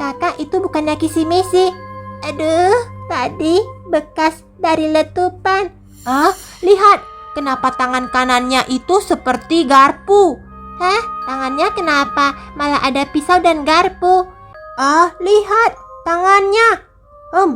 Kakak, itu bukannya kisi-misi. Aduh, tadi bekas dari letupan. Lihat, kenapa tangan kanannya itu seperti garpu? Hah? Tangannya kenapa malah ada pisau dan garpu? Lihat tangannya.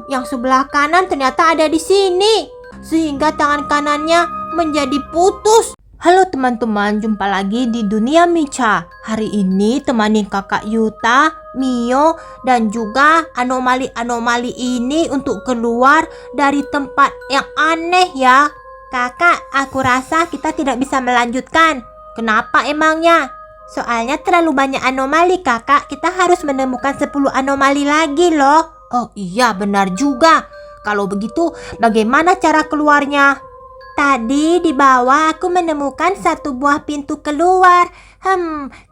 Yang sebelah kanan ternyata ada di sini, sehingga tangan kanannya menjadi putus. Halo teman-teman, jumpa lagi di Dunia Micha. Hari ini temanin kakak Yuta, Mio, dan juga anomali-anomali ini untuk keluar dari tempat yang aneh ya. Kakak, aku rasa kita tidak bisa melanjutkan. Kenapa emangnya? Soalnya terlalu banyak anomali kakak, kita harus menemukan 10 anomali lagi loh. Oh iya, benar juga. Kalau begitu, bagaimana cara keluarnya? Tadi di bawah aku menemukan satu buah pintu keluar.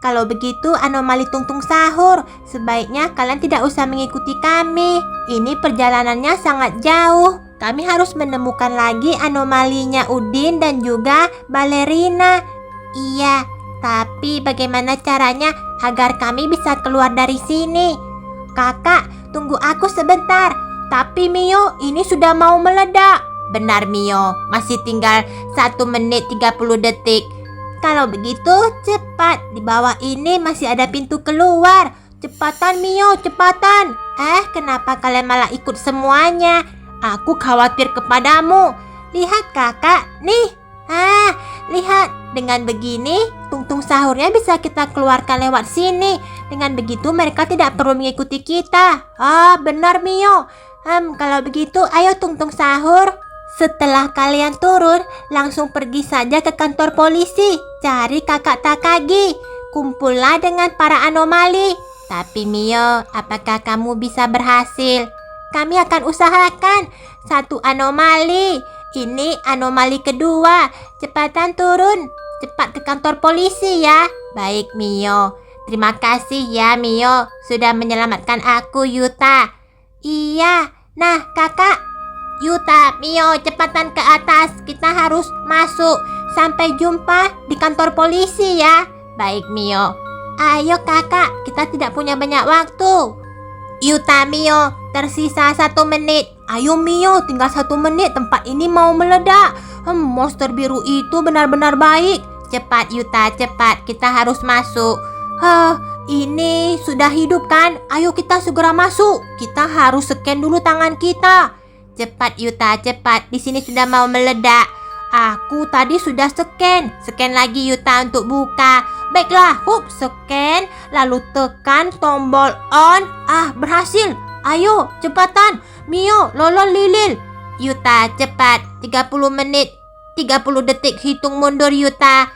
Kalau begitu anomali tungtung sahur, sebaiknya kalian tidak usah mengikuti kami. Ini perjalanannya sangat jauh. Kami harus menemukan lagi anomalinya Udin dan juga balerina. Iya, tapi bagaimana caranya agar kami bisa keluar dari sini? Kakak, tunggu aku sebentar. Tapi Mio, ini sudah mau meledak. Benar Mio, masih tinggal 1 menit 30 detik. Kalau begitu cepat, di bawah ini masih ada pintu keluar. Cepatan Mio, cepatan. Kenapa kalian malah ikut semuanya? Aku khawatir kepadamu. Lihat kakak, nih. Lihat, dengan begini tungtung sahurnya bisa kita keluarkan lewat sini. Dengan begitu mereka tidak perlu mengikuti kita. Benar Mio. Kalau begitu ayo tungtung sahur. Setelah kalian turun, langsung pergi saja ke kantor polisi. Cari kakak Takagi. Kumpullah dengan para anomali. Tapi Mio, apakah kamu bisa berhasil? Kami akan usahakan. 1 anomali. Ini anomali kedua. Cepatan turun. Cepat ke kantor polisi ya. Baik Mio. Terima kasih ya Mio. Sudah menyelamatkan aku Yuta. Iya. Nah kakak. Yuta, Mio, cepatan ke atas. Kita harus masuk. Sampai jumpa di kantor polisi ya. Baik Mio. Ayo kakak, kita tidak punya banyak waktu. Yuta, Mio, tersisa 1 menit. Ayo Mio, tinggal 1 menit. Tempat ini mau meledak. Monster biru itu benar-benar baik. Cepat Yuta, cepat. Kita harus masuk. Ini sudah hidup kan? Ayo kita segera masuk. Kita harus scan dulu tangan kita. Cepat Yuta, cepat. Di sini sudah mau meledak. Aku tadi sudah scan. Scan lagi Yuta untuk buka. Baiklah, scan. Lalu tekan tombol on. Berhasil. Ayo, cepatan. Mio, lolol lilil. Yuta, cepat. 30 menit. 30 detik hitung mundur Yuta.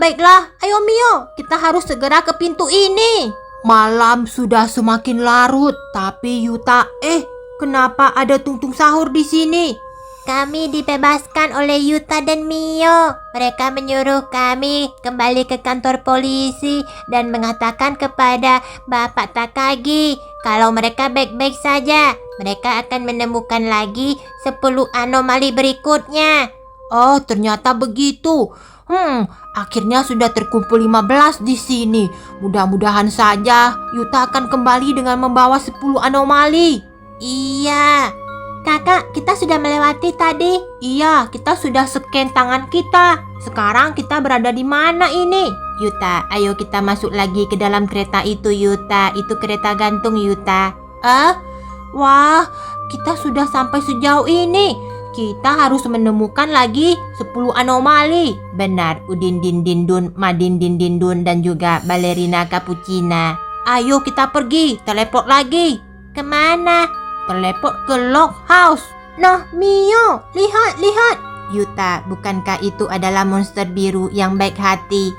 Baiklah. Ayo Mio, kita harus segera ke pintu ini. Malam sudah semakin larut. Tapi Yuta, kenapa ada tungtung sahur di sini? Kami dibebaskan oleh Yuta dan Mio. Mereka menyuruh kami kembali ke kantor polisi dan mengatakan kepada Bapak Takagi kalau mereka baik-baik saja. Mereka akan menemukan lagi 10 anomali berikutnya. Oh, ternyata begitu. Akhirnya sudah terkumpul 15 di sini. Mudah-mudahan saja Yuta akan kembali dengan membawa 10 anomali. Iya. Kakak, kita sudah melewati tadi. Iya, kita sudah scan tangan kita. Sekarang kita berada di mana ini? Yuta, ayo kita masuk lagi ke dalam kereta itu Yuta. Itu kereta gantung Yuta. Wah, kita sudah sampai sejauh ini. Kita harus menemukan lagi 10 anomali. Benar, Udin Din Din Dun, Madin Din Din Dun, dan juga balerina Cappuccina. Ayo kita pergi, teleport lagi. Kemana? Teleport ke Lock House. Nah, Mio, lihat. Yuta, bukankah itu adalah monster biru yang baik hati?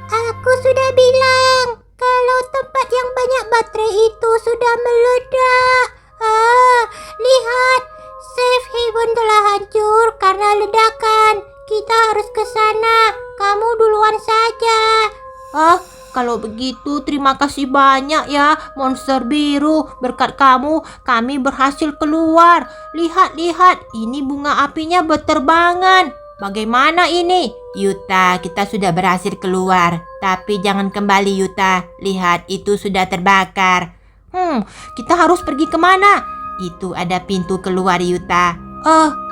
Aku sudah bilang, kalau tempat yang banyak baterai itu sudah meledak. Lihat, safe haven telah hancur karena ledakan. Kita harus ke sana. Kamu duluan saja. Kalau begitu terima kasih banyak ya monster biru. Berkat kamu kami berhasil keluar. Lihat, ini bunga apinya berterbangan. Bagaimana ini? Yuta, kita sudah berhasil keluar. Tapi jangan kembali Yuta. Lihat, itu sudah terbakar. Kita harus pergi kemana? Itu ada pintu keluar, Yuta.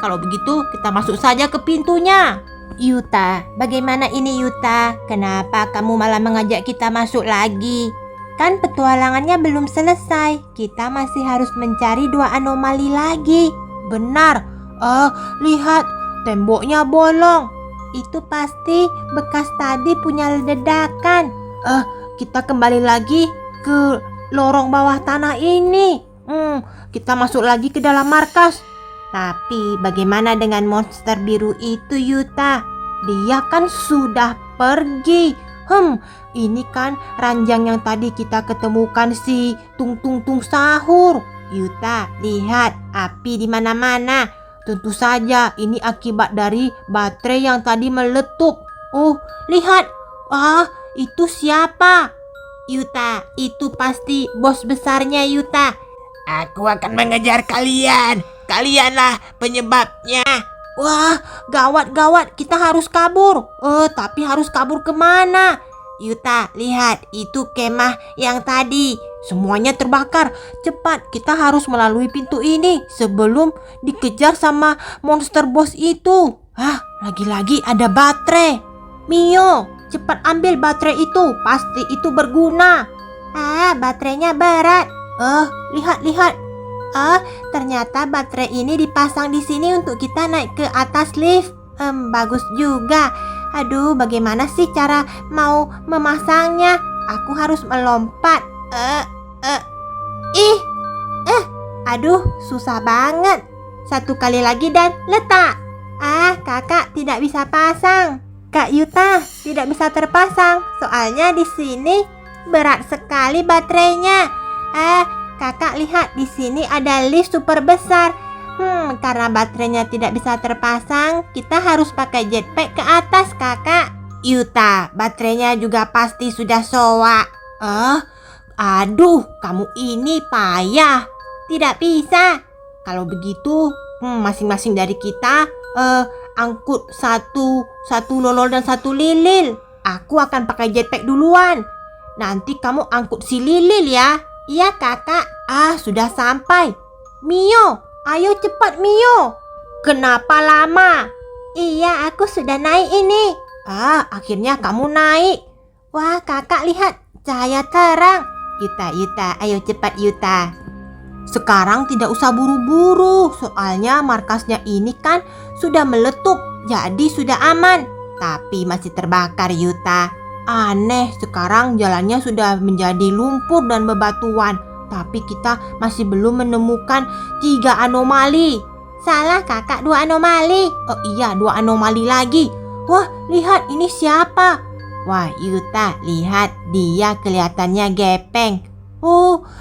Kalau begitu kita masuk saja ke pintunya. Yuta, bagaimana ini Yuta? Kenapa kamu malah mengajak kita masuk lagi? Kan petualangannya belum selesai. Kita masih harus mencari 2 anomali lagi. Benar. Lihat, temboknya bolong. Itu pasti bekas tadi punya ledakan. Kita kembali lagi ke lorong bawah tanah ini. Kita masuk lagi ke dalam markas. Tapi bagaimana dengan monster biru itu, Yuta? Dia kan sudah pergi. Ini kan ranjang yang tadi kita ketemukan si Tung Tung Tung Sahur. Yuta, lihat api di mana-mana. Tentu saja ini akibat dari baterai yang tadi meletup. Lihat. Itu siapa? Yuta, itu pasti bos besarnya, Yuta. Aku akan mengejar kalian. Kalianlah penyebabnya. Wah, gawat. Kita harus kabur. Tapi harus kabur kemana? Yuta, lihat. Itu kemah yang tadi. Semuanya terbakar. Cepat, kita harus melalui pintu ini sebelum dikejar sama monster bos itu. Lagi-lagi ada baterai. Mio, cepat ambil baterai itu. Pasti itu berguna. Baterainya berat. Lihat. Ternyata baterai ini dipasang di sini untuk kita naik ke atas lift. Bagus juga. Aduh, bagaimana sih cara mau memasangnya? Aku harus melompat. Aduh, susah banget. 1 kali lagi dan letak. Kakak tidak bisa pasang. Kak Yuta tidak bisa terpasang. Soalnya di sini berat sekali baterainya. Kakak lihat di sini ada lift super besar. Karena baterainya tidak bisa terpasang, kita harus pakai jetpack ke atas, Kakak. Yuta, baterainya juga pasti sudah soak. Aduh, kamu ini payah. Tidak bisa. Kalau begitu, masing-masing dari kita angkut satu lolol dan 1 lilil. Aku akan pakai jetpack duluan. Nanti kamu angkut si lilil ya. Iya, Kakak. Sudah sampai. Mio, ayo cepat Mio. Kenapa lama? Iya, aku sudah naik ini. Akhirnya kamu naik. Wah, Kakak lihat, cahaya terang. Yuta, ayo cepat Yuta. Sekarang tidak usah buru-buru. Soalnya markasnya ini kan sudah meletup. Jadi sudah aman. Tapi masih terbakar, Yuta. Aneh, sekarang jalannya sudah menjadi lumpur dan bebatuan. Tapi kita masih belum menemukan 3 anomali. Salah, Kakak, 2 anomali. Oh iya, 2 anomali lagi. Wah, lihat ini siapa? Wah, Yuta, lihat dia kelihatannya gepeng.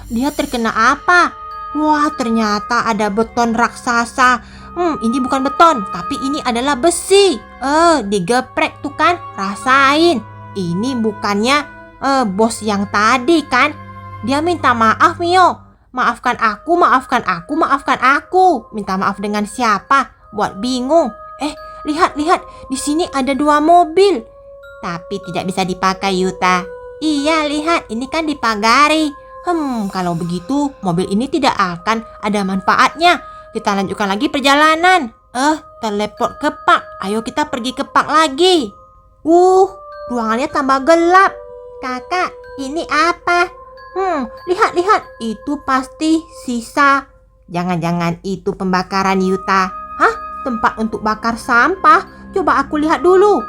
Dia terkena apa? Wah, ternyata ada beton raksasa. Ini bukan beton, tapi ini adalah besi. Digeprek tuh kan, rasain. Ini bukannya bos yang tadi kan? Dia minta maaf, Mio. Maafkan aku. Minta maaf dengan siapa? Buat bingung. Lihat. Di sini ada 2 mobil. Tapi tidak bisa dipakai, Yuta. Iya, lihat. Ini kan dipagari. Kalau begitu mobil ini tidak akan ada manfaatnya. Kita lanjutkan lagi perjalanan. Teleport ke park. Ayo kita pergi ke park lagi. Ruangannya tambah gelap. Kakak, ini apa? Lihat. Itu pasti sisa. Jangan-jangan itu pembakaran, Yuta. Tempat untuk bakar sampah. Coba aku lihat dulu.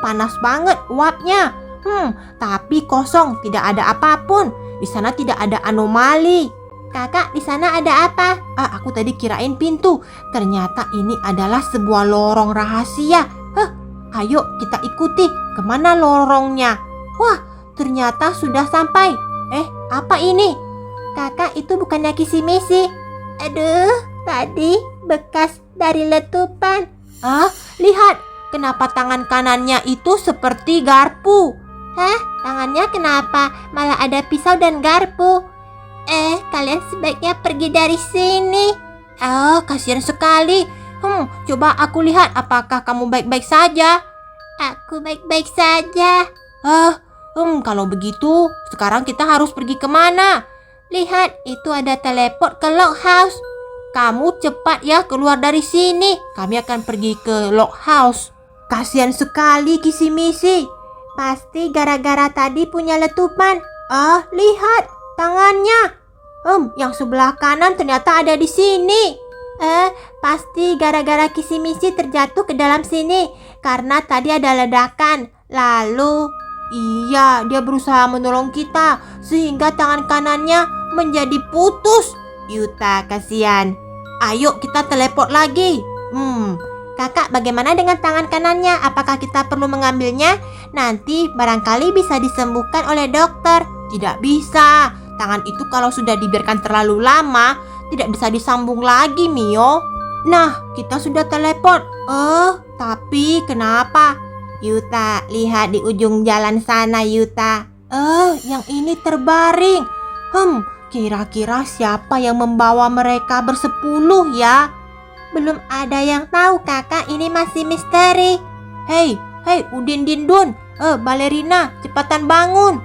Panas banget uapnya. Tapi kosong, tidak ada apapun. Di sana tidak ada anomali. Kakak, di sana ada apa? Aku tadi kirain pintu. Ternyata ini adalah sebuah lorong rahasia. Ayo kita ikuti. Kemana lorongnya? Wah, ternyata sudah sampai. Apa ini? Kakak, itu bukannya kisi-misi. Aduh, tadi bekas dari letupan. Lihat. Kenapa tangan kanannya itu seperti garpu? Tangannya kenapa malah ada pisau dan garpu? Kalian sebaiknya pergi dari sini. Kasihan sekali. Coba aku lihat apakah kamu baik-baik saja. Aku baik-baik saja. Kalau begitu sekarang kita harus pergi kemana? lihat, itu ada teleport ke Lock House. Kamu cepat ya keluar dari sini. Kami akan pergi ke Lock House. Kasihan sekali Kisi-Misi. Pasti gara-gara tadi punya letupan. Ah, lihat tangannya. Yang sebelah kanan ternyata ada di sini. Pasti gara-gara Kisi-Misi terjatuh ke dalam sini karena tadi ada ledakan. Lalu, iya, dia berusaha menolong kita sehingga tangan kanannya menjadi putus. Yuta, kasihan. Ayo kita teleport lagi. Kakak, bagaimana dengan tangan kanannya? Apakah kita perlu mengambilnya? Nanti barangkali bisa disembuhkan oleh dokter. Tidak bisa. Tangan itu kalau sudah dibiarkan terlalu lama, tidak bisa disambung lagi, Mio. Nah, kita sudah teleport. Tapi kenapa? Yuta, lihat di ujung jalan sana, Yuta. Yang ini terbaring. Kira-kira siapa yang membawa mereka bersepuluh ya? Belum ada yang tahu, kakak. Ini masih misteri. Hei, Udin Dindun. Balerina, cepatan bangun.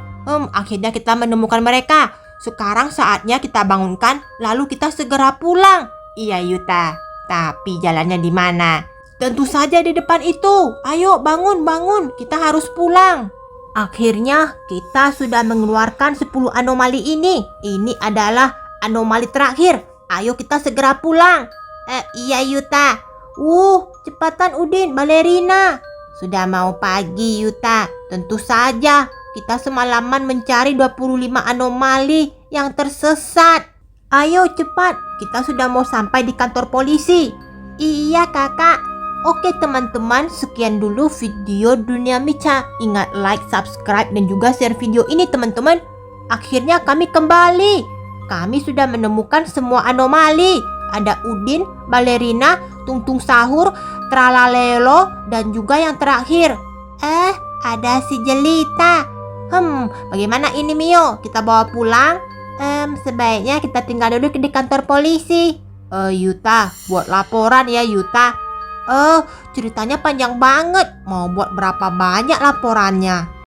Akhirnya kita menemukan mereka. Sekarang saatnya kita bangunkan, lalu kita segera pulang. Iya, Yuta. Tapi jalannya di mana? Tentu saja di depan itu. Ayo bangun. Kita harus pulang. Akhirnya kita sudah mengeluarkan 10 anomali ini. Ini adalah anomali terakhir. Ayo kita segera pulang. Iya, Yuta. Cepatan Udin, Balerina. Sudah mau pagi, Yuta. Tentu saja. Kita semalaman mencari 25 anomali yang tersesat. Ayo cepat, kita sudah mau sampai di kantor polisi. Iya, kakak. Oke teman-teman, sekian dulu video Dunia Mica. Ingat like, subscribe, dan juga share video ini teman-teman. Akhirnya kami kembali. Kami sudah menemukan semua anomali. Ada Udin, Balerina, Tungtung Sahur, Tralalelo, dan juga yang terakhir. Ada si Jelita. Bagaimana ini, Mio? Kita bawa pulang? Sebaiknya kita tinggal dulu di kantor polisi. Yuta, buat laporan ya, Yuta. Ceritanya panjang banget. Mau buat berapa banyak laporannya?